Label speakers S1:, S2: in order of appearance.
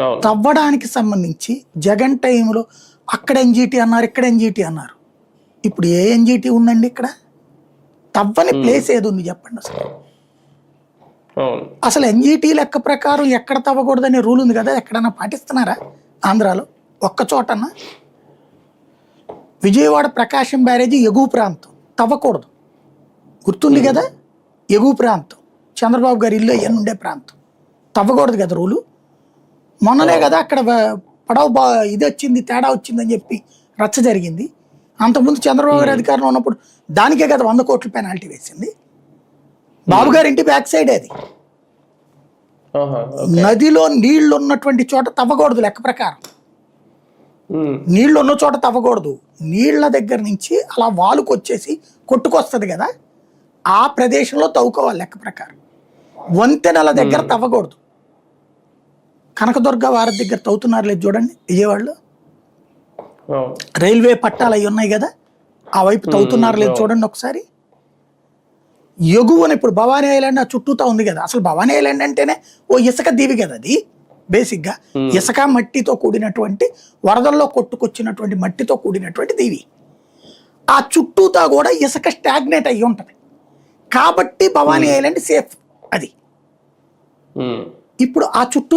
S1: అవును.
S2: తవ్వడానికి సంబంధించి జగన్ టైంలో అక్కడ ఎన్జిటి అన్నారు, ఇక్కడ ఎన్జిటి అన్నారు. ఇప్పుడు ఏ ఎన్జిటి ఉందండి ఇక్కడ? తవ్వని ప్లేస్ ఏది ఉంది చెప్పండి అసలు.
S1: అవును.
S2: అసలు ఎన్జిటి లెక్క ప్రకారం ఎక్కడ తవ్వకూడదనే రూల్ ఉంది కదా, ఎక్కడన్నా పాటిస్తున్నారా ఆంధ్రాలో? ఒక్క చోటన్నా? విజయవాడ ప్రకాశం బ్యారేజీ ఎగువ ప్రాంతం, తవ్వకూడదు, గుర్తుంది కదా? ఎగువ ప్రాంతం, చంద్రబాబు గారి ఇల్లు అవన్నీ ఉండే ప్రాంతం, తవ్వకూడదు కదా రూలు. మొన్ననే కదా అక్కడ పడవ ఇది వచ్చింది, తేడా వచ్చిందని చెప్పి రచ్చ జరిగింది. అంతకుముందు చంద్రబాబు గారి అధికారంలో ఉన్నప్పుడు దానికే కదా 100 కోట్ల పెనాల్టీ వేసింది. బాబు గారి ఇంటి బ్యాక్ సైడ్ అది. నదిలో నీళ్లు ఉన్నటువంటి చోట తవ్వకూడదు లెక్క ప్రకారం. నీళ్లు ఉన్న చోట తవ్వకూడదు. నీళ్ల దగ్గర నుంచి అలా వాలుకు వచ్చేసి కొట్టుకొస్తుంది కదా, ఆ ప్రదేశంలో తవ్వుకోవాలి లెక్క ప్రకారం. వంతెనల దగ్గర తవ్వకూడదు. కనకదుర్గ వారి దగ్గర తవ్వుతున్నారు లేదు చూడండి విజయవాడలో. రైల్వే పట్టాలు అవి ఉన్నాయి కదా, ఆ వైపు తవ్వుతున్నారు లేదు చూడండి ఒకసారి. ఎగువన ఇప్పుడు భవానీ ఐలాండ్ ఆ చుట్టూతా ఉంది కదా, అసలు భవానీ ఐలాండ్ అంటేనే ఓ ఇసుక దీవి కదా అది. బేసిక్గా ఇసుక మట్టితో కూడినటువంటి, వరదల్లో కొట్టుకొచ్చినటువంటి మట్టితో కూడినటువంటి దీవి. ఆ చుట్టూతా కూడా ఇసుక స్టాగ్నేట్ అయ్యి ఉంటుంది కాబట్టి భవానీ ఐలాండ్ సేఫ్ అది. ఇప్పుడు ఆ చుట్టూ